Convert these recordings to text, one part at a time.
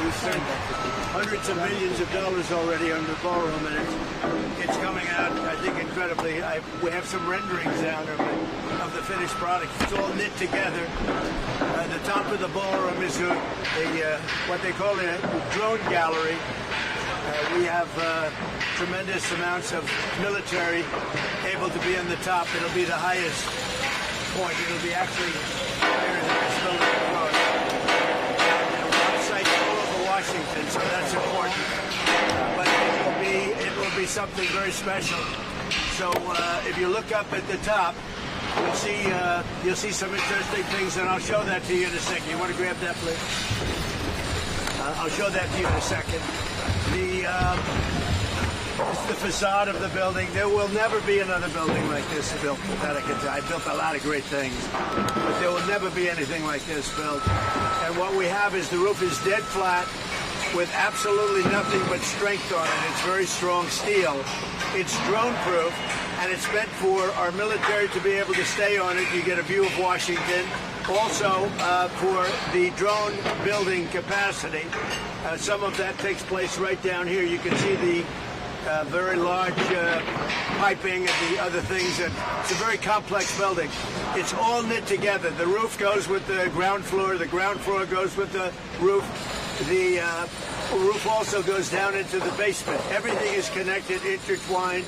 We spent hundreds of millions of dollars already on the Ballroom, and it's coming out, I think, incredibly. We have some renderings down of the finished product. It's all knit together. The top of the Ballroom is what they call a drone gallery. We have tremendous amounts of military able to be on the top. It'll be the highest point. It'll be actually higher than this building across. It'll be outside all over Washington, so that's important. But it will be something very special. So if you look up at the top, you'll see some interesting things, and I'll show that to you in a second. You want to grab that, please? I'll show that to you in a second. It's the facade of the building. There will never be another building like this built that I can tell. I built a lot of great things, but there will never be anything like this built. And what we have is the roof is dead flat with absolutely nothing but strength on it. It's very strong steel. It's drone-proof, and it's meant for our military to be able to stay on it. You get a view of Washington. Also, for the drone building capacity, some of that takes place right down here. You can see the very large piping and the other things. It's a very complex building. It's all knit together. The roof goes with the ground floor. The ground floor goes with the roof. The roof also goes down into the basement. Everything is connected, intertwined.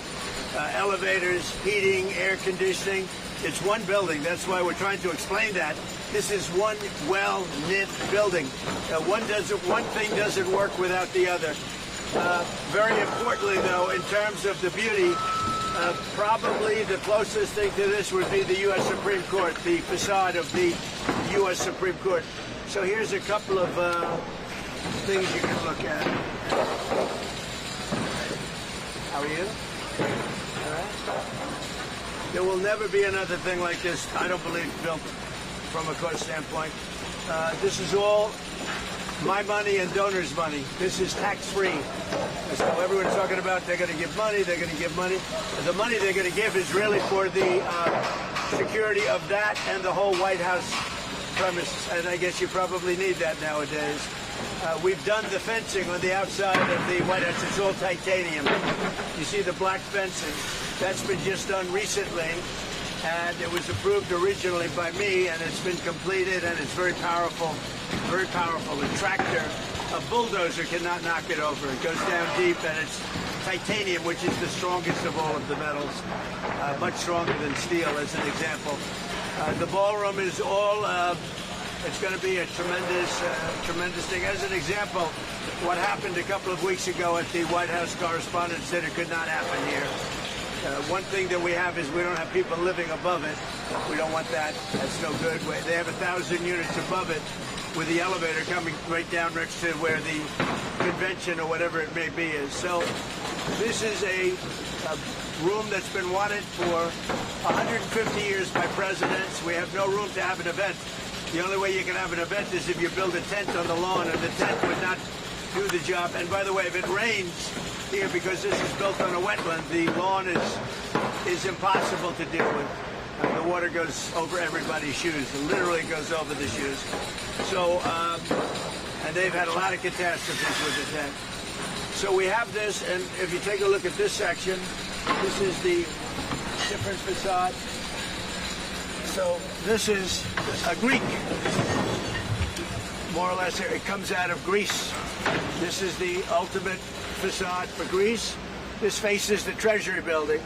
Elevators, heating, air conditioning. It's one building. That's why we're trying to explain that. This is one well-knit building. One thing doesn't work without the other. Very importantly, though, in terms of the beauty, probably the closest thing to this would be the U.S. Supreme Court, the facade of the U.S. Supreme Court. So here's a couple of things you can look at. How are you? All right. There will never be another thing like this, I don't believe, built from a cost standpoint. This is all my money and donors' money. This is tax-free. So everyone's talking about they're going to give money, they're going to give money. The money they're going to give is really for the security of that and the whole White House premise. And I guess you probably need that nowadays. We've done the fencing on the outside of the White House. It's all titanium. You see the black fencing. That's been just done recently, and it was approved originally by me, and it's been completed, and it's very powerful, very powerful. A tractor, a bulldozer cannot knock it over. It goes down deep, and it's titanium, which is the strongest of all of the metals, much stronger than steel, as an example. The Ballroom is all, it's going to be a tremendous thing. As an example, what happened a couple of weeks ago at the White House Correspondents' Center could not happen here. One thing that we have is we don't have people living above it. We don't want that. That's no good. They have 1,000 units above it with the elevator coming right down next to where the convention or whatever it may be is. So this is a room that's been wanted for 150 years by presidents. We have no room to have an event. The only way you can have an event is if you build a tent on the lawn, and the tent would not do the job. And by the way, if it rains here, because this is built on a wetland, the lawn is impossible to deal with. The water goes over everybody's shoes. It literally goes over the shoes. So, and they've had a lot of catastrophes with the tent. So we have this, and if you take a look at this section, this is the different facade. So this is a Greek, more or less. It comes out of Greece. This is the ultimate facade for Greece. This faces the Treasury building.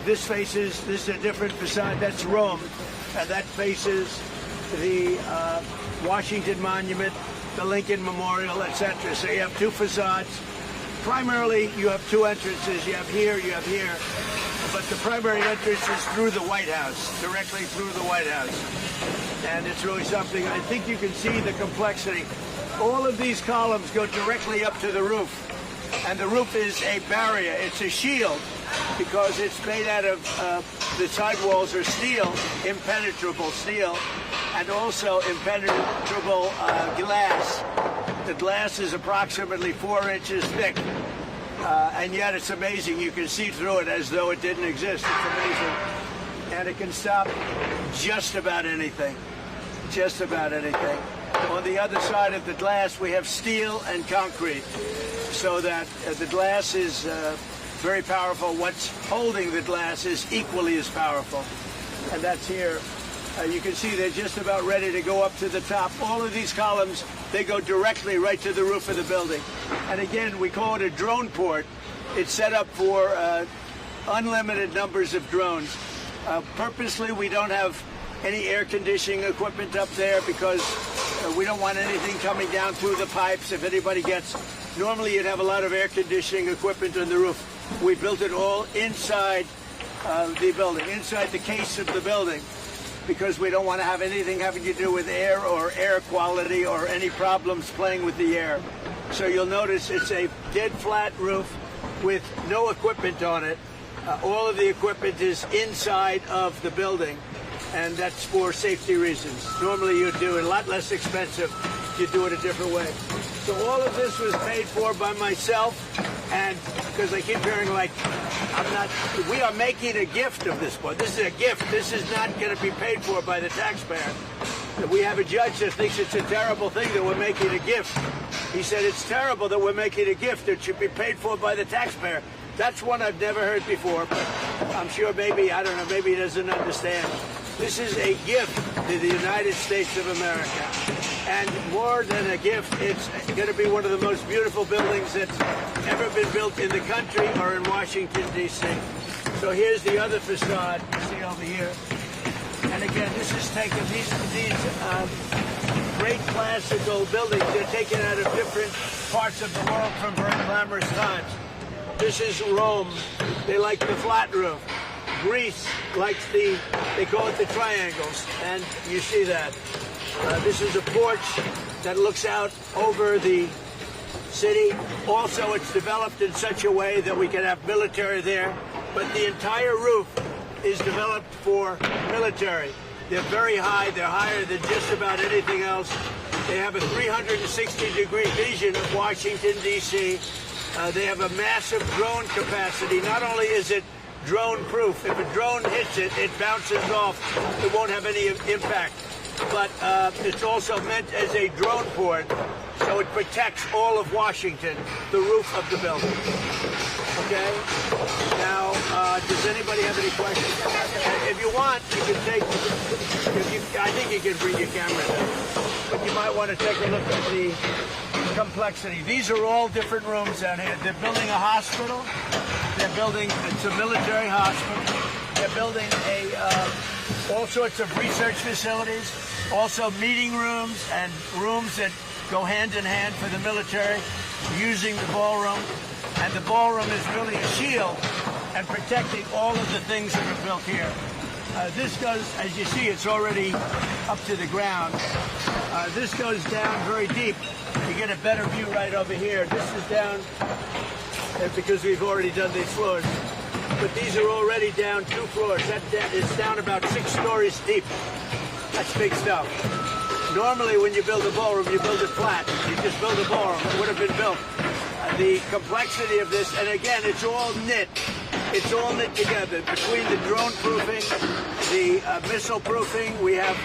This is a different facade. That's Rome, and that faces the Washington Monument, the Lincoln Memorial, etc. So you have two facades. Primarily, you have two entrances. You have here, but the primary entrance is through the White House, directly through the White House. And it's really something. I think you can see the complexity. All of these columns go directly up to the roof, and the roof is a barrier. It's a shield because it's made out of, the sidewalls are steel, impenetrable steel, and also impenetrable glass. The glass is approximately 4 inches thick, and yet it's amazing. You can see through it as though it didn't exist. It's amazing. And it can stop just about anything. Just about anything. On the other side of the glass, we have steel and concrete, so that the glass is very powerful. What's holding the glass is equally as powerful. And that's here. You can see they're just about ready to go up to the top. All of these columns, they go directly right to the roof of the building. And again, we call it a drone port. It's set up for unlimited numbers of drones. Purposely, we don't have any air conditioning equipment up there because we don't want anything coming down through the pipes. If anybody gets, normally you'd have a lot of air conditioning equipment on the roof. We built it all inside the building, inside the case of the building, because we don't want to have anything having to do with air or air quality or any problems playing with the air. So you'll notice it's a dead flat roof with no equipment on it. All of the equipment is inside of the building, and that's for safety reasons. Normally you'd do it a lot less expensive. You do it a different way. So all of this was paid for by myself, and because I keep hearing like, we are making a gift of this board. This is a gift. This is not going to be paid for by the taxpayer. We have a judge that thinks it's a terrible thing that we're making a gift. He said it's terrible that we're making a gift. It should be paid for by the taxpayer. That's one I've never heard before, but I'm sure maybe, I don't know, maybe he doesn't understand. This is a gift to the United States of America. And more than a gift, it's going to be one of the most beautiful buildings that's ever been built in the country or in Washington, D.C. So here's the other facade you see over here. And again, this is taken, these great classical buildings, they're taken out of different parts of the world from very glamorous times. This is Rome. They like the flat roof. Greece likes they call it the triangles, and you see that. This is a porch that looks out over the city. Also, it's developed in such a way that we can have military there, but the entire roof is developed for military. They're very high. They're higher than just about anything else. They have a 360-degree vision of Washington, D.C. They have a massive drone capacity. Not only is it drone-proof, if a drone hits it, it bounces off. It won't have any impact. But it's also meant as a drone port, so it protects all of Washington, the roof of the building. Okay? Now, does anybody have any questions? If you want, you can take, I think you can bring your camera down, but you might want to take a look at the complexity. These are all different rooms down here. They're building a hospital. They're building, it's a military hospital. They're building all sorts of research facilities, also meeting rooms and rooms that go hand in hand for the military, using the ballroom. And the ballroom is really a shield and protecting all of the things that are built here. This goes, as you see, it's already up to the ground. This goes down very deep. You get a better view right over here. This is down because we've already done these floors. But these are already down 2 floors. It's down about 6 stories deep. That's big stuff. Normally, when you build a ballroom, you build it flat. You just build a ballroom. It would have been built. The complexity of this, and again, it's all knit. It's all knit together between the drone proofing, the missile proofing, we have,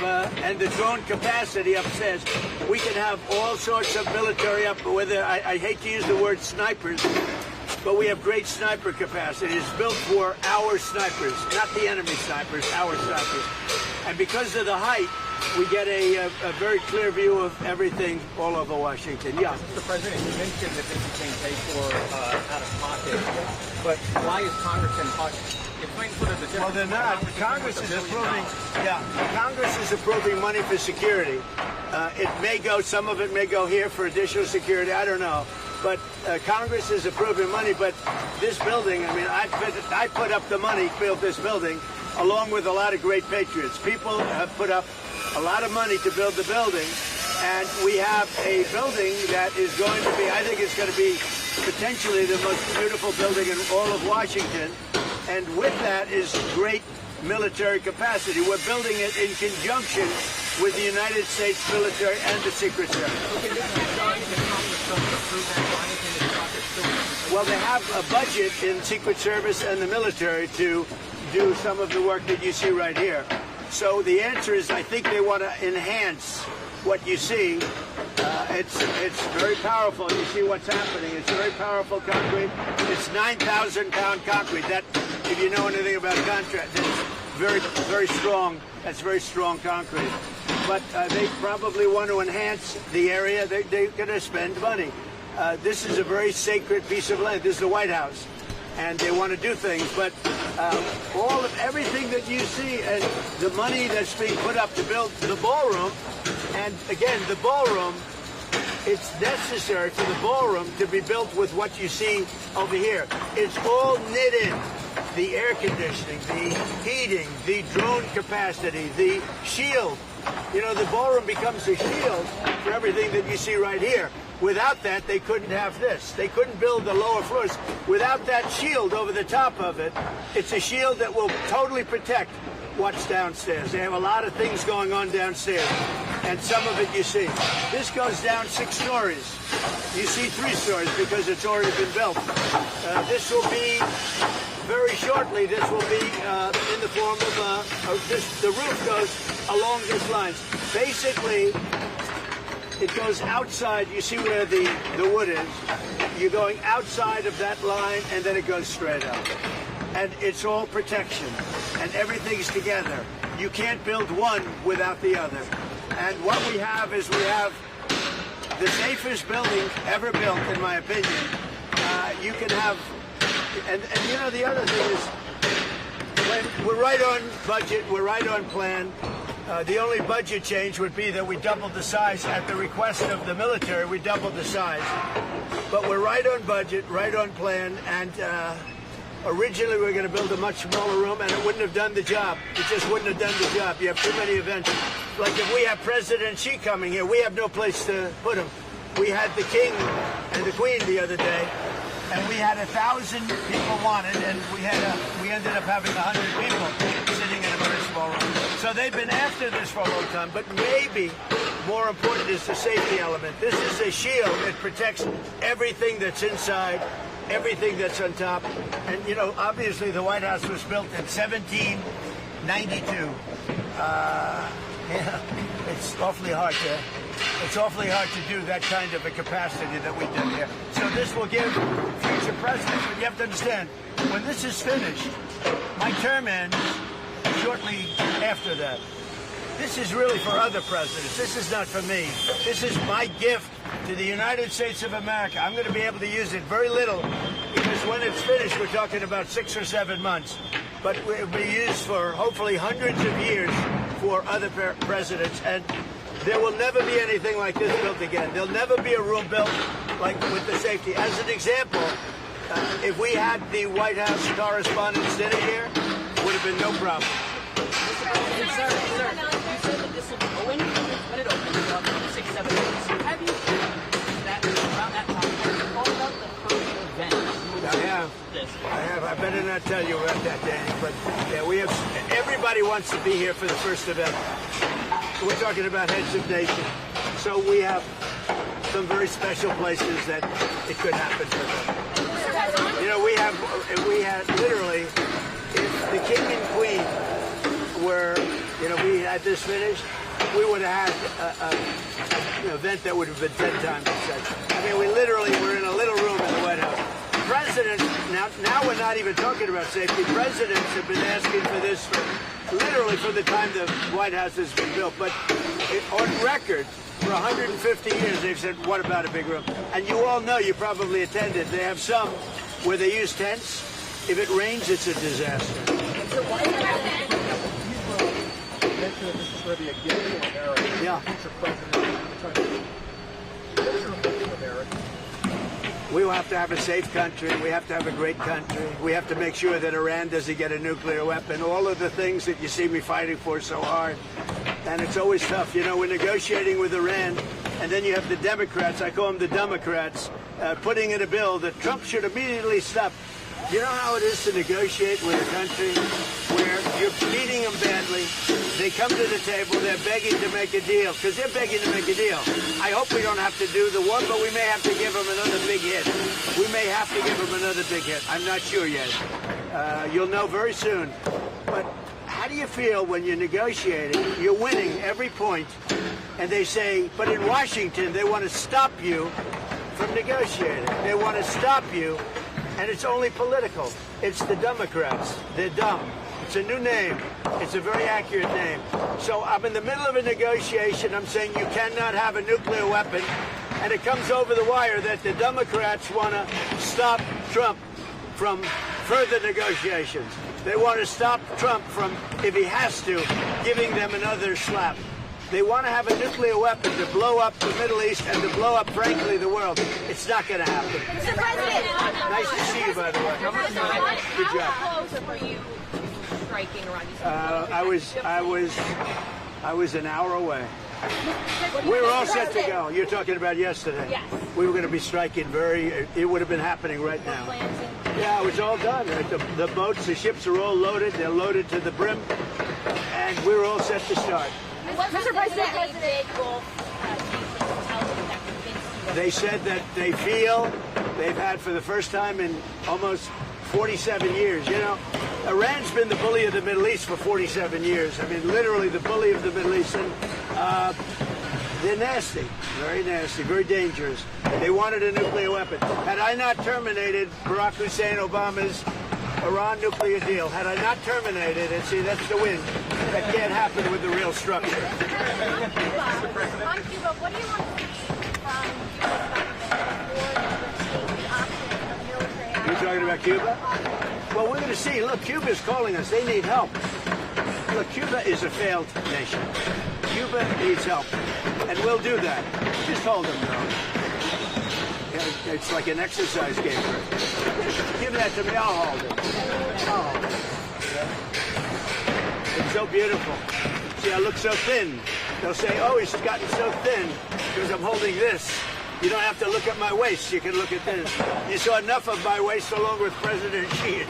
and the drone capacity upstairs. We can have all sorts of military up, whether, I hate to use the word snipers, but we have great sniper capacity. It's built for our snipers, not the enemy snipers, our snipers. And because of the height, we get a very clear view of everything all over Washington. Yeah. Mr. President, you mentioned that this is being paid for out of pocket, but why is Congress in pocket? Explain sort of the difference. Well, they're not. Congress is approving. Yeah, Congress is approving money for security. It may go. Some of it may go here for additional security. I don't know. But Congress is approving money. But this building, I mean, I put up the money, built this building, along with a lot of great patriots. People have put up a lot of money to build the building, and we have a building that is going to be, I think it's going to be potentially the most beautiful building in all of Washington, and with that is great military capacity. We're building it in conjunction with the United States military and the Secret Service. Well, they have a budget in Secret Service and the military to do some of the work that you see right here. So the answer is, I think they want to enhance what you see. It's very powerful. You see what's happening. It's very powerful concrete. It's 9,000-pound concrete. That, if you know anything about contract, it's very, very strong. That's very strong concrete. But they probably want to enhance the area. They're going to spend money. This is a very sacred piece of land. This is the White House, and they want to do things. But everything that you see and the money that's being put up to build the ballroom, and again, the ballroom, it's necessary for the ballroom to be built with what you see over here. It's all knit in. The air conditioning, the heating, the drone capacity, the shield. You know, the ballroom becomes a shield for everything that you see right here. Without that, they couldn't have this. They couldn't build the lower floors. Without that shield over the top of it, it's a shield that will totally protect what's downstairs. They have a lot of things going on downstairs, and some of it you see. This goes down 6 stories. You see 3 stories because it's already been built. This will be, very shortly, this will be in the form of the roof goes along these lines. Basically, it goes outside. You see where the wood is. You're going outside of that line, and then it goes straight up. And it's all protection, and everything's together. You can't build one without the other. And what we have is we have the safest building ever built, in my opinion. You can have, and you know, the other thing is, we're right on budget, we're right on plan. The only budget change would be that we doubled the size at the request of the military. We doubled the size, but we're right on budget, right on plan. And originally we were going to build a much smaller room, and it wouldn't have done the job. It just wouldn't have done the job. You have too many events. Like if we have President Xi coming here, we have no place to put him. We had the King and the Queen the other day, and we had 1,000 people wanted, and we ended up having 100 people sitting in a very small room. So they've been after this for a long time, but maybe more important is the safety element. This is a shield. It protects everything that's inside, everything that's on top. And, you know, obviously the White House was built in 1792. Yeah, it's awfully hard to do that kind of a capacity that we did here. So this will give future presidents, but you have to understand, when this is finished, my term ends shortly after that. This is really for other presidents. This is not for me. This is my gift to the United States of America. I'm going to be able to use it very little, because when it's finished, we're talking about 6 or 7 months. But it will be used for hopefully hundreds of years for other presidents. And there will never be anything like this built again. There'll never be a room built like with the safety. As an example, if we had the White House Correspondents' Dinner here, it would have been no problem. Sir, you said that this will when it opens about 6-7 months. Have you that around that time thought about the first event? I have. I better not tell you about that, Danny. But yeah, we have. Everybody wants to be here for the first event. We're talking about heads of nation, so we have some very special places that it could happen for them. You know, we had literally, if the King and Queen were, you know, we had this finished, we would have had an event that would have been 10 times as such. I mean, we literally were in a little room in the White House. Presidents, now we're not even talking about safety. Presidents have been asking for this for literally from the time the White House has been built. But on record, for 150 years, they've said, what about a big room? And you all know, you probably attended, they have some where they use tents. If it rains, it's a disaster. This is going to be a gift to America. Yeah. Future president. What is your opinion of America? We have to have a safe country. We have to have a great country. We have to make sure that Iran doesn't get a nuclear weapon. All of the things that you see me fighting for so hard. And it's always tough. You know, we're negotiating with Iran, and then you have the Democrats, I call them the Democrats, putting in a bill that Trump should immediately stop. You know how it is to negotiate with a country where you're beating them badly. They come to the table, they're begging to make a deal, because they're begging to make a deal. I hope we don't have to do the one, but we may have to give them another big hit. We may have to give them another big hit. I'm not sure yet. You'll know very soon. But how do you feel when you're negotiating? You're winning every point, And they say, but in Washington, they want to stop you from negotiating. They want to stop you, and it's only political. It's the Democrats. They're dumb. It's a new name. It's a very accurate name. So I'm in the middle of a negotiation. I'm saying you cannot have a nuclear weapon, and it comes over the wire that the Democrats want to stop Trump from further negotiations. They want to stop Trump from, if he has to, giving them another slap. They want to have a nuclear weapon to blow up the Middle East and to blow up, frankly, the world. It's not going to happen. Mr. President. Nice to see you, by the way. Good job. How close were you striking around these? I was an hour away. We were all set to go. You're talking about yesterday. Yes. We were going to be striking it would have been happening right now. Yeah, it was all done. The boats, the ships are all loaded. They're loaded to the brim. And we were all set to start. Mr. President, they said that they feel they've had for the first time in almost 47 years. You know, Iran's been the bully of the Middle East for 47 years. I mean, literally the bully of the Middle East. And they're nasty, very dangerous. They wanted a nuclear weapon. Had I not terminated Barack Hussein Obama's Iran nuclear deal, had I not terminated it, see, that's the win. That can't happen with the real structure. on Cuba, what do you want to see from You're talking about Cuba? Well, we're going to see. Look, Cuba's calling us. They need help. Look, Cuba is a failed nation. Cuba needs help. And we'll do that. Just hold them, though. It's like an exercise game. Give that to me. I'll hold it. It's so beautiful. See, I look so thin. They'll say, oh, he's gotten so thin because I'm holding this. You don't have to look at my waist. You can look at this. You saw enough of my waist along with President Xi.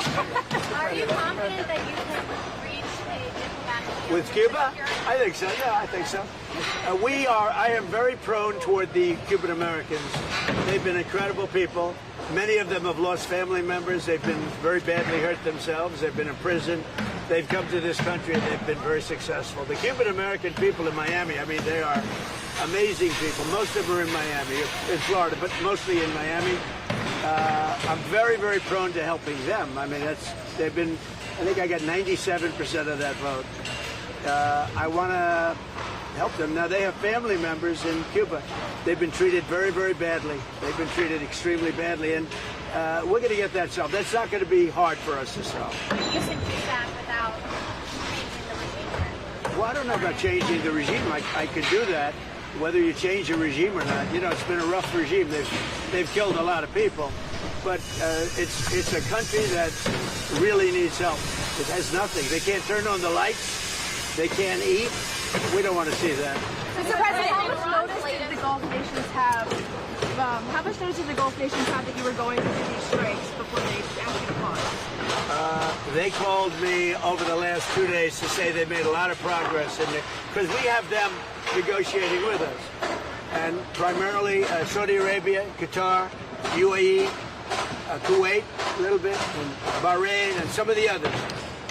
Are you confident that you can reach a diplomatic deal With Cuba? I think so. Yeah, I think so. I am very prone toward the Cuban Americans. They've been incredible people. Many of them have lost family members. They've been very badly hurt themselves. They've been in prison. They've come to this country and they've been very successful. The Cuban American people in Miami, I mean, they are amazing people. Most of them are in Miami, in Florida, but mostly in Miami. I'm very, very prone to helping them. I mean, I think I got 97% of that vote. I want to help them. Now, they have family members in Cuba. They've been treated very, very badly. They've been treated extremely badly, and we're going to get that solved. That's not going to be hard for us to solve. You can do that without changing the regime. Well, I don't know about changing the regime. I could do that, whether you change the regime or not. You know, it's been a rough regime. They've killed a lot of people, but it's a country that really needs help. It has nothing. They can't turn on the lights. They can't eat. We don't want to see that. Mr. President, how much notice did the Gulf nations have? How much notice did the Gulf nations have that you were going to do these strikes before they asked you to pause? They called me over the last 2 days to say they made a lot of progress because we have them negotiating with us, and primarily Saudi Arabia, Qatar, UAE, Kuwait, a little bit, and Bahrain, and some of the others.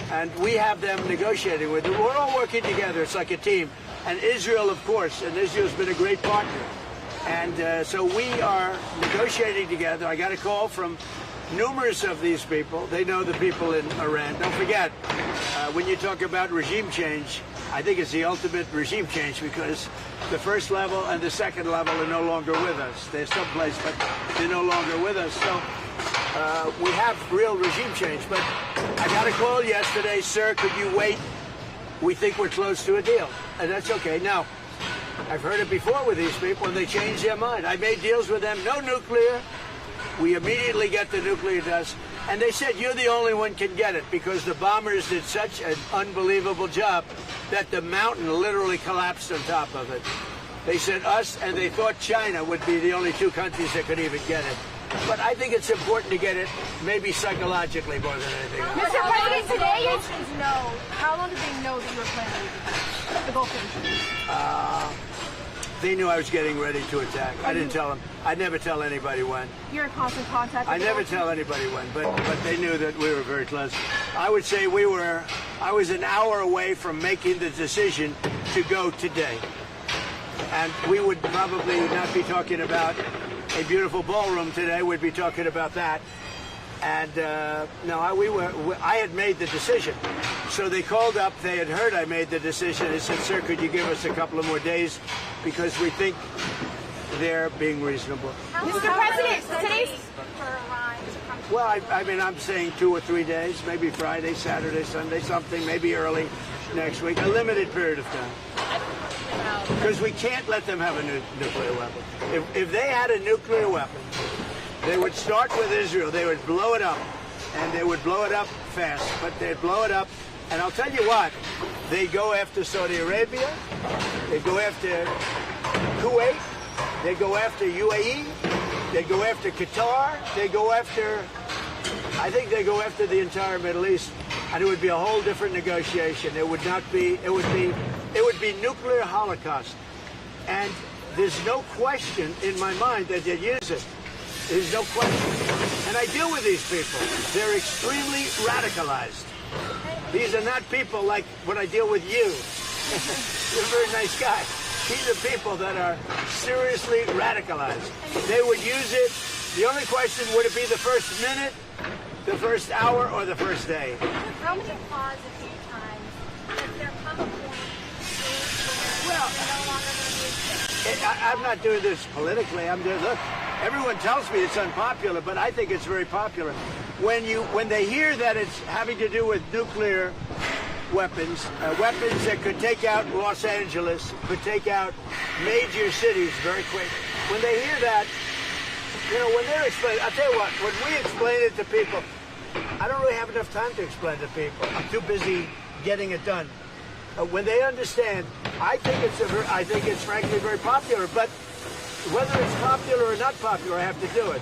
And we have them negotiating with them. We're all working together. It's like a team. And Israel, of course, and Israel's been a great partner. And so we are negotiating together. I got a call from numerous of these people. They know the people in Iran. Don't forget, when you talk about regime change, I think it's the ultimate regime change because the first level and the second level are no longer with us. They're someplace, but they're no longer with us. So we have real regime change. But I got a call yesterday, sir, could you wait? We think we're close to a deal. And that's okay. Now, I've heard it before with these people, and they change their mind. I made deals with them, no nuclear. We immediately get the nuclear dust. And they said, you're the only one can get it because the bombers did such an unbelievable job that the mountain literally collapsed on top of it. They said us, and they thought China would be the only two countries that could even get it. But I think it's important to get it, maybe psychologically more than anything else. Mr. President, today nations know. How long did they know that you were planning the Gulf nations? They knew I was getting ready to attack. I didn't tell them. I never tell anybody when. You're in constant contact with I never tell anybody when, but they knew that we were very close. I would say I was an hour away from making the decision to go today. And we would probably not be talking about a beautiful ballroom today. We'd be talking about that. And no, I had made the decision. So they called up. They had heard I made the decision. They said, "Sir, could you give us a couple of more days because we think they're being reasonable." Mr. President, today's... Well, I mean, I'm saying 2 or 3 days, maybe Friday, Saturday, Sunday, something, maybe early next week, a limited period of time. Because we can't let them have a nuclear weapon. If they had a nuclear weapon, they would start with Israel. They would blow it up, and they would blow it up fast. But they'd blow it up, and I'll tell you what, they go after Saudi Arabia, they go after Kuwait, they go after UAE, they go after Qatar, they go after, I think they go after the entire Middle East, and it would be a whole different negotiation. It would not be, it would be nuclear holocaust. And there's no question in my mind that they'd use it. There's no question. And I deal with these people. They're extremely radicalized. These are not people like when I deal with you. You're a very nice guy. These are people that are seriously radicalized. They would use it. The only question, would it be the first minute, the first hour, or the first day? How many pause a few times? Does there come a point where they're no longer going to use it? I'm not doing this politically. I'm doing, look, everyone tells me it's unpopular, but I think it's very popular. When they hear that it's having to do with nuclear weapons, weapons that could take out Los Angeles, could take out major cities very quick. When they hear that, you know, when they're explaining, I'll tell you what, when we explain it to people, I don't really have enough time to explain to people. I'm too busy getting it done. When they understand, I think it's frankly very popular, but whether it's popular or not popular, I have to do it.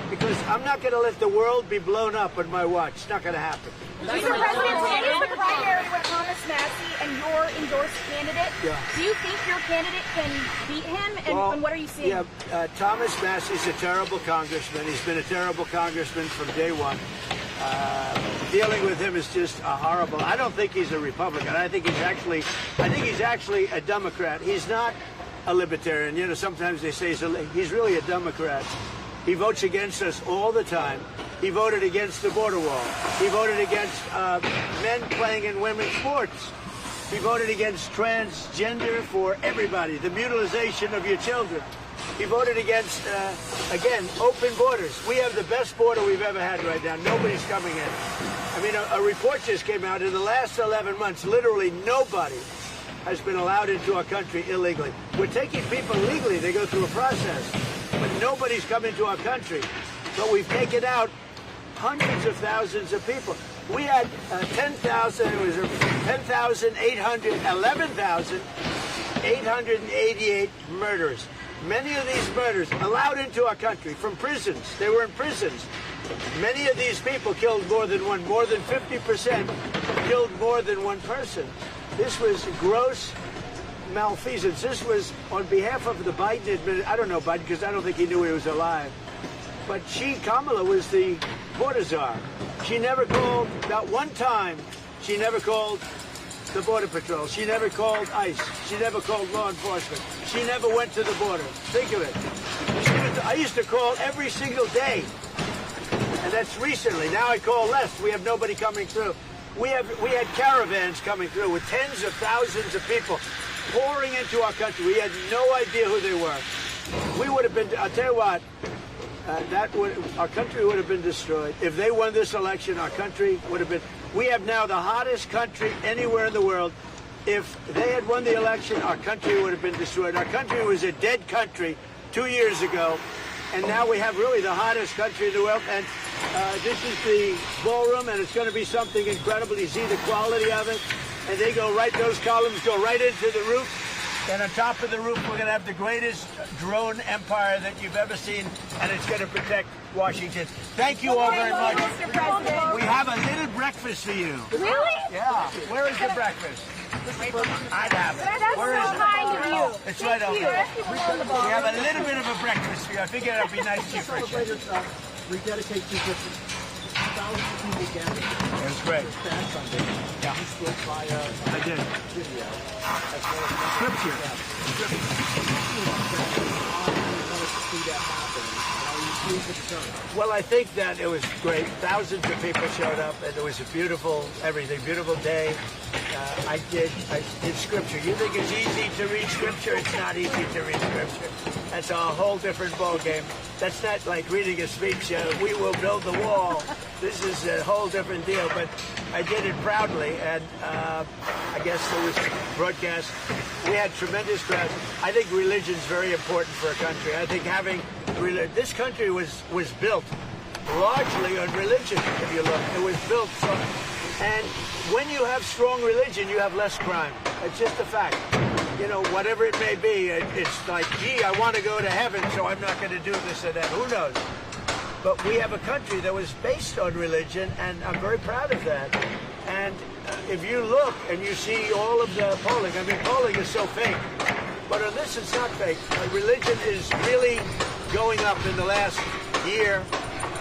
Because I'm not going to let the world be blown up on my watch. It's not going to happen. Mr. President, today is the primary with Thomas Massey and your endorsed candidate. Yeah. Do you think your candidate can beat him? And what are you seeing? Yeah, Thomas Massey's a terrible congressman. He's been a terrible congressman from day one. Dealing with him is just horrible. I don't think he's a Republican. I think he's actually a Democrat. He's not a libertarian. You know, sometimes they say he's really a Democrat. He votes against us all the time. He voted against the border wall. He voted against men playing in women's sports. He voted against transgender for everybody, the mutilization of your children. He voted against, again, open borders. We have the best border we've ever had right now. Nobody's coming in. I mean, a report just came out. In the last 11 months, literally nobody has been allowed into our country illegally. We're taking people legally. They go through a process. But nobody's come into our country. But we've taken out hundreds of thousands of people. We had 11,888 murders. Many of these murders allowed into our country from prisons. They were in prisons. Many of these people killed more than one. More than 50% killed more than one person. This was gross malfeasance. This was on behalf of the Biden administration. I don't know Biden because I don't think he knew he was alive. But Kamala was the border czar. She never called, not one time, she never called the Border Patrol. She never called ICE. She never called law enforcement. She never went to the border. Think of it. I used to call every single day. And that's recently. Now I call less. We have nobody coming through. We had caravans coming through with tens of thousands of people pouring into our country. We had no idea who they were. We would have been, I'll tell you what, our country would have been destroyed. If they won this election, our country would have been, we have now the hottest country anywhere in the world. If they had won the election, our country would have been destroyed. Our country was a dead country 2 years ago, and now we have really the hottest country in the world. And this is the ballroom, and it's going to be something incredible. You see the quality of it, and they go right, those columns go right into the roof. And on top of the roof, we're going to have the greatest drone empire that you've ever seen, and it's going to protect Washington. Thank you all very much. Mr. President. We have a little breakfast for you. Really? Yeah. Where is the breakfast? I'd have it. That's Where is so it? kind of you. It's right over there. We have a little bit of a breakfast for you. I figured it'd be nice to you, Christian. Rededicate 250. thousands of people gathered. It was great. Fast Sunday. Yeah. You spoke via I did. video. As well as Scripture. to see that happen. Are you pleased with the turnout? Well, I think that it was great. Thousands of people showed up, and it was a beautiful everything, beautiful day. I did scripture. You think it's easy to read scripture? It's not easy to read scripture. That's a whole different ball game. That's not like reading a speech. We will build the wall. This is a whole different deal. But I did it proudly, and I guess it was broadcast. We had tremendous crowds. I think religion's very important for a country. I think having this country was built largely on religion. If you look, it was built from. And when you have strong religion, you have less crime. It's just a fact. You know, whatever it may be, it's like, gee, I want to go to heaven, so I'm not going to do this or that. Who knows? But we have a country that was based on religion, and I'm very proud of that. And if you look and you see all of the polling, I mean, polling is so fake. But on this, it's not fake. Religion is really going up in the last year.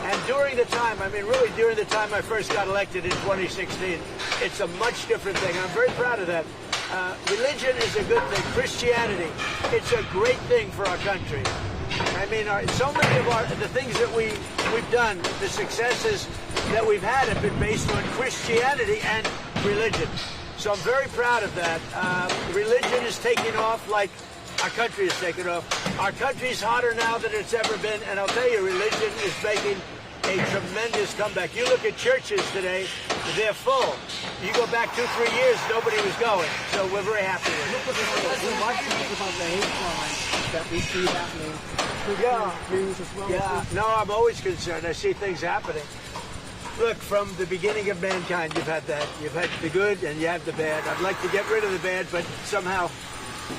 And during the time, I mean, really during the time I first got elected in 2016, it's a much different thing. I'm very proud of that. Religion is a good thing. Christianity, it's a great thing for our country. I mean, so many of the things that we've done, the successes that we've had have been based on Christianity and religion. So I'm very proud of that. Religion is taking off like our country is taking off. Our country's hotter now than it's ever been, and I'll tell you, religion is making a tremendous comeback. You look at churches today, they're full. You go back 2-3 years, nobody was going. So we're very happy with it. We might talk about the hate crime that we see happening. News as well. Yeah, no, I'm always concerned. I see things happening. Look, from the beginning of mankind, you've had that. You've had the good and you have the bad. I'd like to get rid of the bad, but somehow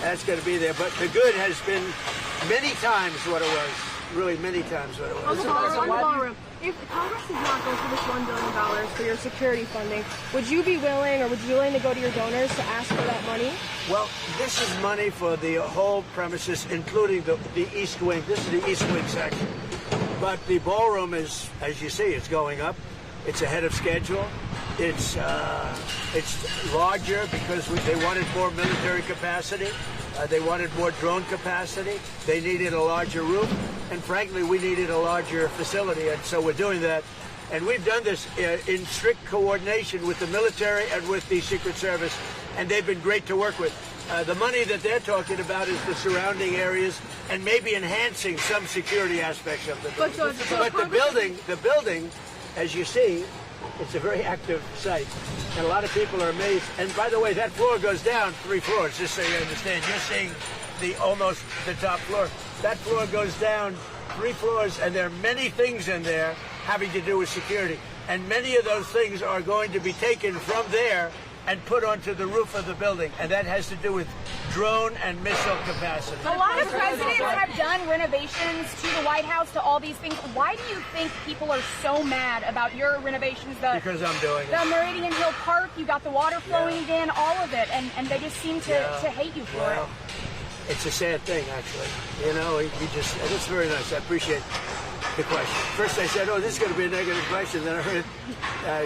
that's going to be there. But the good has been many times what it was. Really, many times what it was. On the ballroom, if Congress does not go for this $1 billion for your security funding, would you be willing, or would you be willing to go to your donors to ask for that money? Well, this is money for the whole premises, including the East Wing. This is the East Wing section. But the ballroom is, as you see, it's going up. It's ahead of schedule. It's larger because they wanted more military capacity. They wanted more drone capacity. They needed a larger roof. And frankly, we needed a larger facility. And so we're doing that. And we've done this in strict coordination with the military and with the Secret Service. And they've been great to work with. The money that they're talking about is the surrounding areas and maybe enhancing some security aspects of the building. But the building, as you see, it's a very active site, and a lot of people are amazed. And by the way, that floor goes down 3 floors, just so you understand. You're seeing almost the top floor. That floor goes down 3 floors, and there are many things in there having to do with security. And many of those things are going to be taken from there and put onto the roof of the building, and that has to do with drone and missile capacity. A lot of presidents have done renovations to the White House, to all these things. Why do you think people are so mad about your renovations? Because I'm doing it. The Meridian Hill Park, you got the water flowing again, all of it, and they just seem to hate you for it. It's a sad thing, actually. You know, and it's very nice. I appreciate the question. First I said, oh, this is going to be a negative question. Then I heard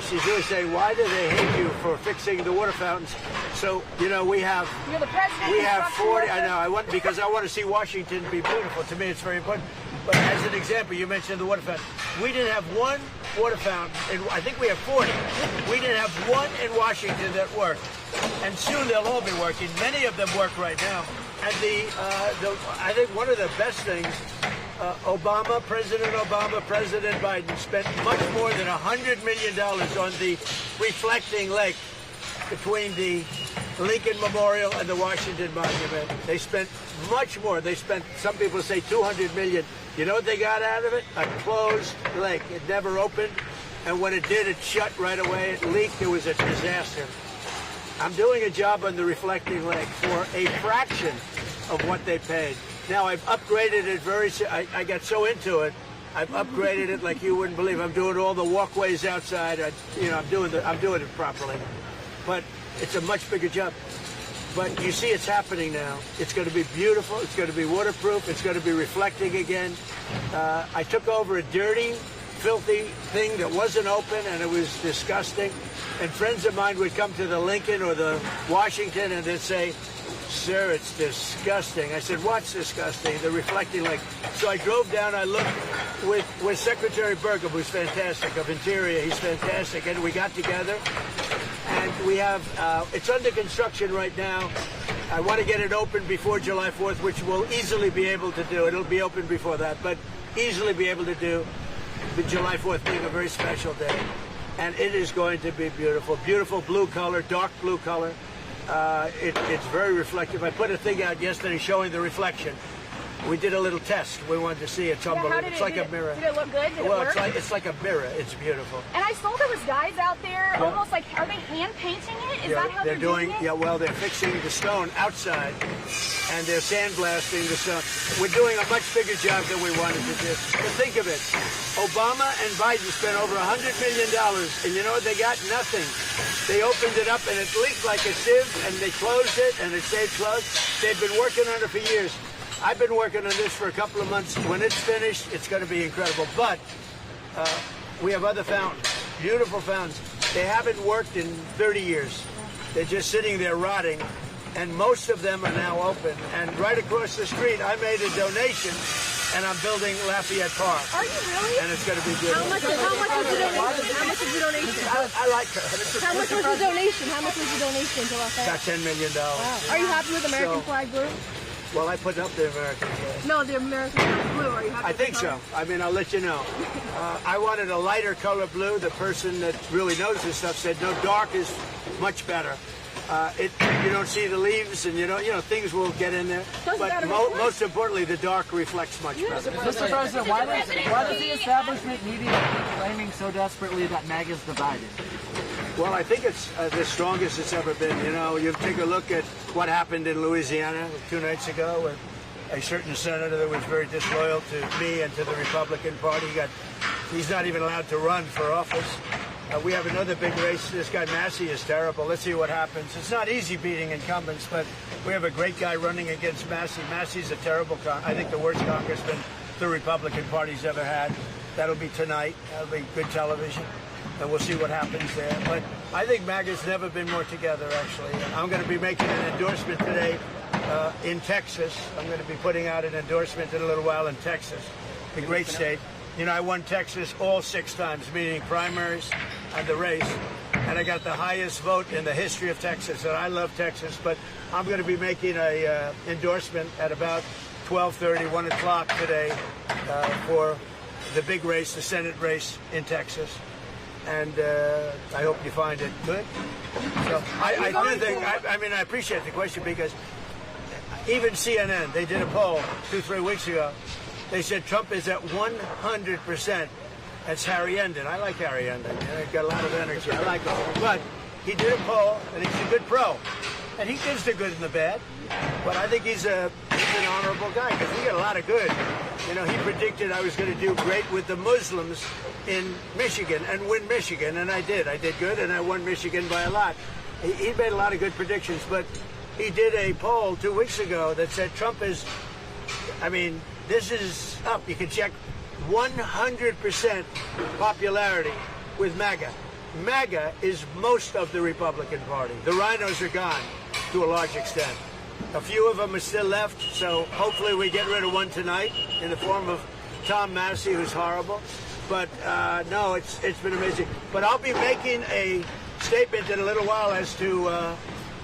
she's really saying, why do they hate you for fixing the water fountains? So, you know, we have... You're the president. We have 40... I know, because I want to see Washington be beautiful. To me, it's very important. But as an example, you mentioned the water fountain. We didn't have one water fountain, I think we have 40. We didn't have one in Washington that worked. And soon they'll all be working. Many of them work right now. And I think one of the best things, President Obama, President Biden spent much more than $100 million on the reflecting lake between the Lincoln Memorial and the Washington Monument. They spent much more. They spent, some people say, $200 million. You know what they got out of it? A closed lake. It never opened. And when it did, it shut right away. It leaked. It was a disaster. I'm doing a job on the reflecting lake for a fraction of what they paid. Now, I've upgraded it I got so into it, I've upgraded it like you wouldn't believe. I'm doing all the walkways outside. I'm doing it properly. But it's a much bigger job. But you see it's happening now. It's going to be beautiful. It's going to be waterproof. It's going to be reflecting again. I took over a dirty filthy thing that wasn't open, and it was disgusting. And friends of mine would come to the Lincoln or the Washington, and they'd say, "Sir, it's disgusting." I said, "What's disgusting?" The reflecting lake. So I drove down. I looked with Secretary Burgum, who's fantastic, of Interior. He's fantastic, and we got together. And we have, it's under construction right now. I want to get it open before July 4th, which we'll easily be able to do. It'll be open before that, but easily be able to do the July 4th being a very special day. And it is going to be beautiful. Beautiful blue color, dark blue color. It's very reflective. I put a thing out yesterday showing the reflection. We did a little test. We wanted to see it. It's unbelievable. It's like a mirror. Did it look good? Did it work? It's like a mirror. It's beautiful. And I saw there was guys out there almost like, are they hand painting it? Is that how they're doing it? Yeah, well, they're fixing the stone outside, and they're sandblasting the stone. We're doing a much bigger job than we wanted to do. But think of it. Obama and Biden spent over $100 million, and you know what? They got nothing. They opened it up, and it leaked like a sieve, and they closed it, and it stayed closed. They've been working on it for years. I've been working on this for a couple of months. When it's finished, it's going to be incredible. But we have other fountains, beautiful fountains. They haven't worked in 30 years. They're just sitting there rotting, and most of them are now open. And right across the street, I made a donation, and I'm building Lafayette Park. Are you really? And it's going to be beautiful. How much was the donation? How much was the donation? I like her. How much was the donation? How much was the donation to Lafayette? Got $10 million. Wow. Are you happy with American flag blue? Well, I put up the American flag. No, the American flag blue. Are you happy? I think so. I mean, I'll let you know. I wanted a lighter color blue. The person that really knows this stuff said, no, dark is much better. You don't see the leaves, and you know things will get in there. But most importantly, the dark reflects much better. Mr. President, why does the establishment media keep claiming so desperately that MAGA's divided? Well, I think it's the strongest it's ever been. You know, you take a look at what happened in Louisiana 2 nights ago with a certain senator that was very disloyal to me and to the Republican Party. He's not even allowed to run for office. We have another big race. This guy Massey is terrible. Let's see what happens. It's not easy beating incumbents, but we have a great guy running against Massey. Massey's a terrible, I think the worst congressman the Republican Party's ever had. That'll be tonight. That'll be good television. And we'll see what happens there. But I think MAGA's never been more together, actually. I'm going to be making an endorsement today in Texas. I'm going to be putting out an endorsement in a little while in Texas, a great state. You know, I won Texas all 6 times, meaning primaries and the race. And I got the highest vote in the history of Texas. And I love Texas, but I'm going to be making a endorsement at about 12:30, 1 o'clock today for the big race, the Senate race in Texas. And I hope you find it good. So I do think, I appreciate the question, because even CNN, they did a poll 2-3 weeks ago. They said Trump is at 100%. That's Harry Endon. I like Harry Endon. He's got a lot of energy. I like him. But he did a poll, and he's a good pro. And he gives the good and the bad. But I think he's an honorable guy, because we got a lot of good. You know, he predicted I was going to do great with the Muslims in Michigan and win Michigan, and I did. I did good, and I won Michigan by a lot. He made a lot of good predictions, but he did a poll 2 weeks ago that said Trump is, this is up. You can check 100% popularity with MAGA. MAGA is most of the Republican Party. The rhinos are gone to a large extent. A few of them are still left, so hopefully we get rid of one tonight in the form of Tom Massey, who's horrible. But no, it's been amazing. But I'll be making a statement in a little while as to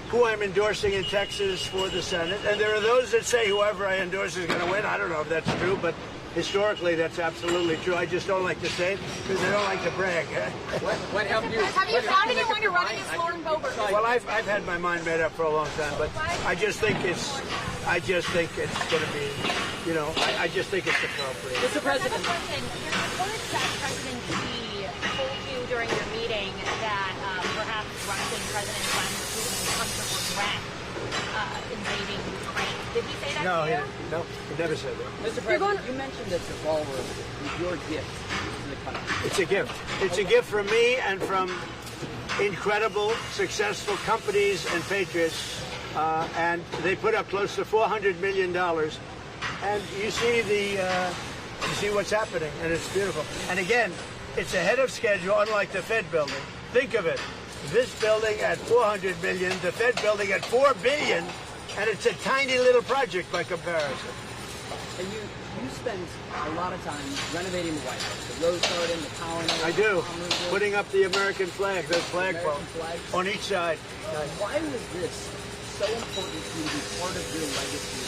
who I'm endorsing in Texas for the Senate. And there are those that say whoever I endorse is going to win. I don't know if that's true, but historically that's absolutely true. I just don't like to say it because I don't like to brag. What helped you? Have you found anyone to run against Lauren Boebert? Well, I've had my mind made up for a long time, but I just think it's going to be, I just think it's appropriate. Mr. President, your opponents that President Xi told you during your meeting that perhaps Russian President Vladimir Putin would come to regret invading Ukraine. Did he say that to you? No, he never said that. Mr. President, you mentioned that the Ballroom is your gift to the country. It's a gift. It's a gift from me and from incredible, successful companies and patriots. And they put up close to $400 million. And you see You see what's happening, and it's beautiful. And again, it's ahead of schedule, unlike the Fed building. Think of it. This building at $400 million, the Fed building at $4 billion, and it's a tiny little project by comparison. And you spend a lot of time renovating the White House, the Rose Garden, the colonnade. I do. Putting up the American flag, those flagpoles on each side. Why was this so important to you to be part of your legacy?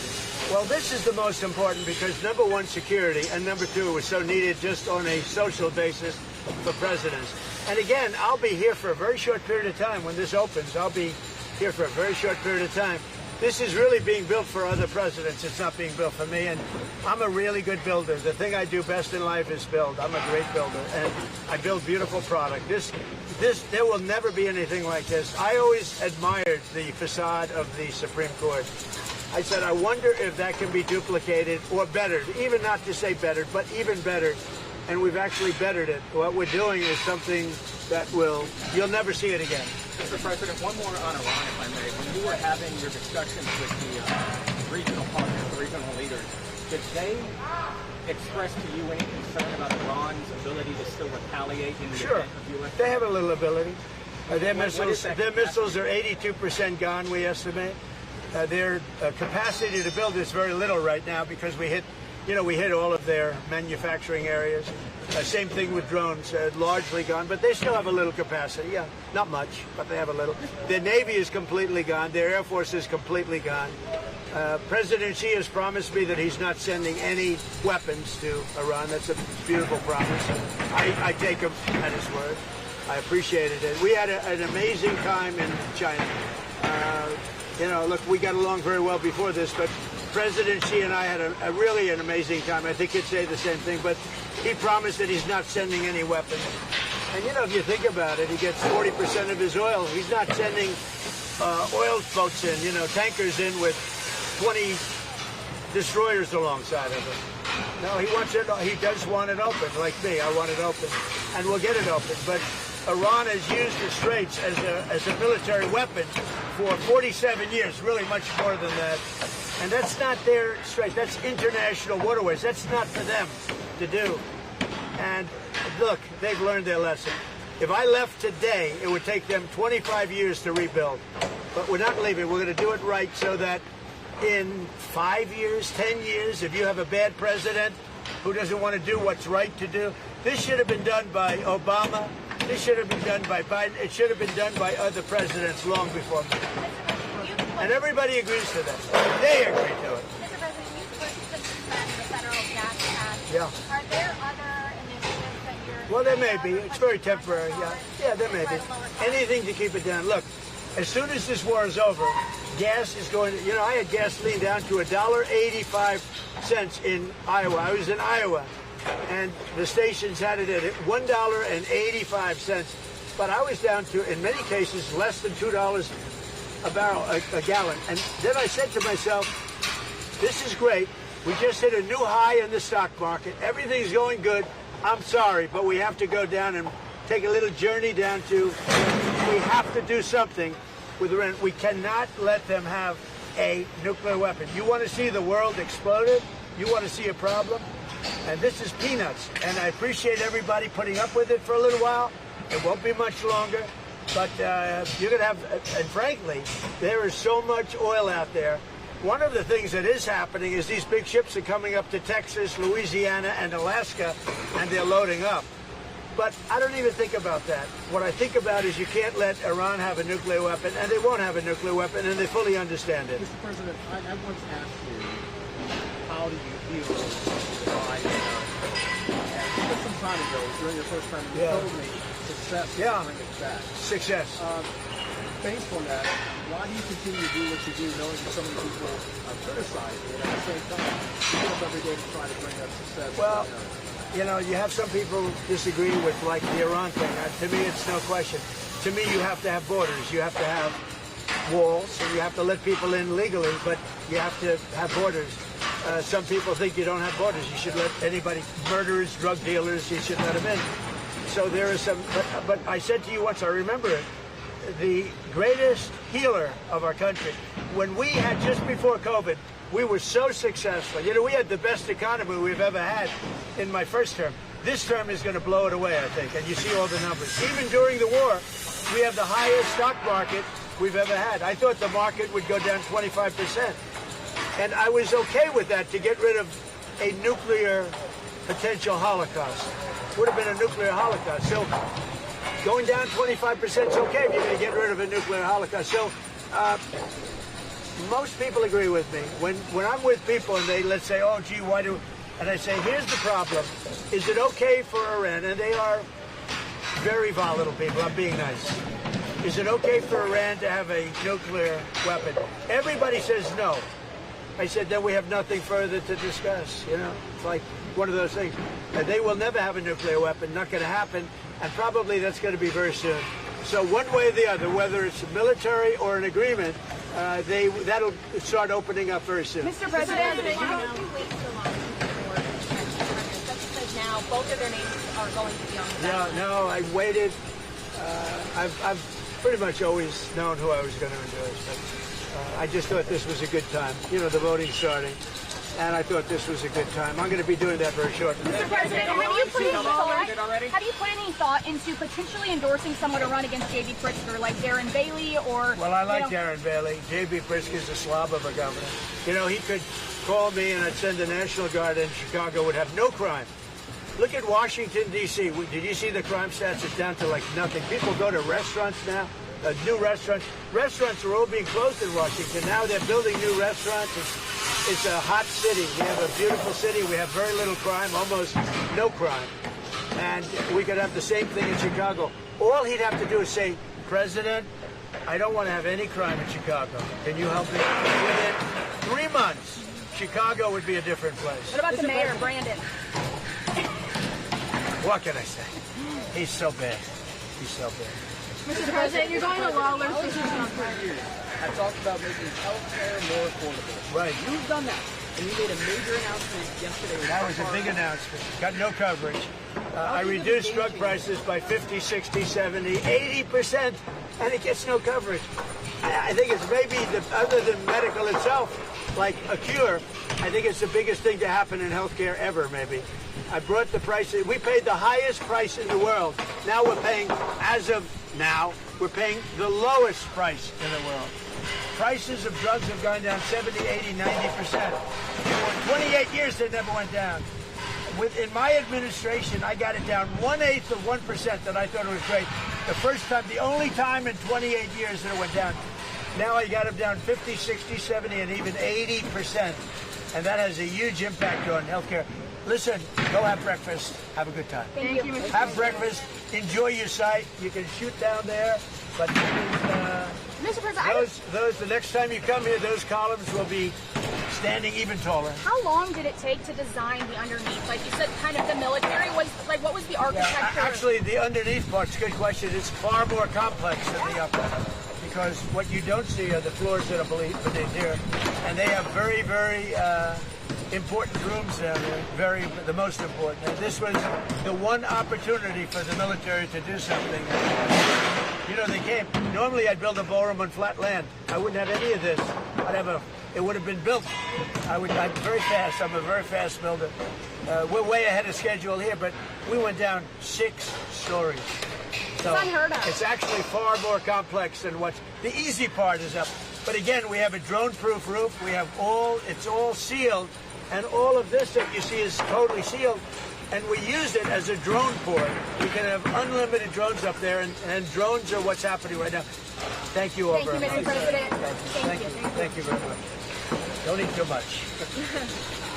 Well, this is the most important because, number one, security, and number two, it was so needed just on a social basis for presidents. And again, I'll be here for a very short period of time. When this opens, I'll be here for a very short period of time. This is really being built for other presidents. It's not being built for me, and I'm a really good builder. The thing I do best in life is build. I'm a great builder, and I build beautiful product. There will never be anything like this. I always admired the facade of the Supreme Court. I said, I wonder if that can be duplicated or bettered, even not to say bettered, but even better. And we've actually bettered it. What we're doing is something that you'll never see it again. Mr. President, one more on Iran, if I may. When you were having your discussions with the regional partners, the regional leaders, did they express to you any concern about Iran's ability to still retaliate in the event of U.S.? They have a little ability. Their missiles are 82% gone, we estimate. Their capacity to build is very little right now because we hit all of their manufacturing areas. Same thing with drones, largely gone, but they still have a little capacity. Yeah, not much, but they have a little. Their Navy is completely gone. Their Air Force is completely gone. President Xi has promised me that he's not sending any weapons to Iran. That's a beautiful promise. I take him at his word. I appreciated it. We had an amazing time in China. Look, we got along very well before this, but President Xi and I had really an amazing time. I think he'd say the same thing, but he promised that he's not sending any weapons. And, if you think about it, he gets 40% of his oil. He's not sending oil boats in, tankers in with 20 destroyers alongside of him. No, he does want it open, like me. I want it open, and we'll get it open. But Iran has used the Straits as a military weapon for 47 years, really much more than that. And that's not their Straits. That's international waterways. That's not for them to do. And look, they've learned their lesson. If I left today, it would take them 25 years to rebuild. But we're not leaving. We're going to do it right so that in 5 years, 10 years, if you have a bad president who doesn't want to do what's right to do, this should have been done by Obama. This should have been done by Biden. It should have been done by other presidents long before me. And everybody agrees to that. They agree to it. Mr. President, you pushed to suspend the federal gas tax. Yeah. Are there other initiatives that you're... Well, there may be. It's very temporary. Yeah, there may be. Anything to keep it down. Look, as soon as this war is over, gas is going to... I had gasoline down to $1.85 in Iowa. I was in Iowa, and the stations had it at $1.85. But I was down to, in many cases, less than $2 a barrel, a gallon. And then I said to myself, this is great. We just hit a new high in the stock market. Everything's going good. I'm sorry, but we have to go down and take a little journey down to, we have to do something with Iran. We cannot let them have a nuclear weapon. You want to see the world exploded? You want to see a problem? And this is peanuts. And I appreciate everybody putting up with it for a little while. It won't be much longer. But you're going to have, and frankly, there is so much oil out there. One of the things that is happening is these big ships are coming up to Texas, Louisiana, and Alaska, and they're loading up. But I don't even think about that. What I think about is you can't let Iran have a nuclear weapon, and they won't have a nuclear weapon, and they fully understand it. Mr. President, I once asked you, how do you view Biden? And some time ago, during your first time, you told me success will bring it back. Success. Based on that, why do you continue to do what you do, knowing that so many people are criticizing it, at the same time, you get up every day to try to bring that success? Well, you have some people disagree with, like, the Iran thing. To me, it's no question. To me, you have to have borders. You have to have walls, and you have to let people in legally, but you have to have borders. Some people think you don't have borders. You should let anybody, murderers, drug dealers, you should let them in. So there is some, but I said to you once, I remember it, the greatest healer of our country. When we had, just before COVID, we were so successful. You know, we had the best economy we've ever had in my first term. This term is going to blow it away, I think, and you see all the numbers. Even during the war, we have the highest stock market we've ever had. I thought the market would go down 25%. And I was okay with that to get rid of a nuclear potential holocaust. Would have been a nuclear holocaust. So going down 25% is okay if you're going to get rid of a nuclear holocaust. So most people agree with me. When I'm with people and they, let's say, oh, gee, why do... And I say, here's the problem. Is it okay for Iran? And they are very volatile people. I'm being nice. Is it okay for Iran to have a nuclear weapon? Everybody says no. I said, then we have nothing further to discuss. You know, it's like one of those things. They will never have a nuclear weapon. Not going to happen. And probably that's going to be very soon. So one way or the other, whether it's military or an agreement, that'll start opening up very soon. Mr. President, now both of their names are going to be on the ballot. No, I waited. I've pretty much always known who I was going to endorse, but I just thought this was a good time. You know, the voting's starting, and I thought this was a good time. I'm going to be doing that very shortly. Mr. President, have you put any thought into potentially endorsing someone to run against J.B. Pritzker, like Darren Bailey or... Well, I like Darren Bailey. J.B. Pritzker's a slob of a governor. You know, he could call me and I'd send the National Guard in Chicago, would have no crime. Look at Washington, D.C. Did you see the crime stats? It's down to like nothing. People go to restaurants now, new restaurants. Restaurants are all being closed in Washington. Now they're building new restaurants. It's a hot city. We have a beautiful city. We have very little crime, almost no crime. And we could have the same thing in Chicago. All he'd have to do is say, President, I don't want to have any crime in Chicago. Can you help me? Within 3 months, Chicago would be a different place. What about the mayor, Brandon? What can I say? He's so bad. He's so bad. Mr. President, you're going to lawless I talked about making health care more affordable. Right. You've done that. And you made a major announcement yesterday. That was a big announcement. Got no coverage. I reduced drug prices by 50, 60, 70, 80%, and it gets no coverage. I think it's maybe, other than medical itself, like a cure, I think it's the biggest thing to happen in healthcare ever, maybe. I brought the price. We paid the highest price in the world. Now we're paying, as of now, we're paying the lowest price in the world. Prices of drugs have gone down 70, 80, 90%. For 28 years, they never went down. In my administration, I got it down 1/8 of 1% that I thought it was great. The first time, the only time in 28 years that it went down. Now I got them down 50, 60, 70, and even 80%. And that has a huge impact on healthcare. Listen, go have breakfast. Have a good time. Thank you, Mr. Have breakfast. Enjoy your site. You can shoot down there. But Mr. President, the next time you come here, those columns will be standing even taller. how long did it take to design the underneath? Like you said, kind of the military was, like, what was the architecture? Actually, the underneath part's a good question. It's far more complex than the upper, because what you don't see are the floors that are beneath here, and they have very, very important rooms down there. The most important. And this was the one opportunity for the military to do something. You know, they came. Normally, I'd build a ballroom on flat land. I wouldn't have any of this. It would have been built. I'm very fast. I'm a very fast builder. We're way ahead of schedule here, but we went down 6 stories. So it's unheard of. It's actually far more complex than the easy part is up. But again, we have a drone-proof roof. We have it's all sealed, and all of this that you see is totally sealed. And we use it as a drone port. We can have unlimited drones up there, and drones are what's happening right now. Thank you all very much. Thank you, Mr. President. Thank you. Thank you very much. Don't eat too much.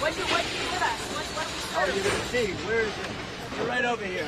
What do you give us? What do we serve? Oh, you're going to see. Where is it? You're right over here.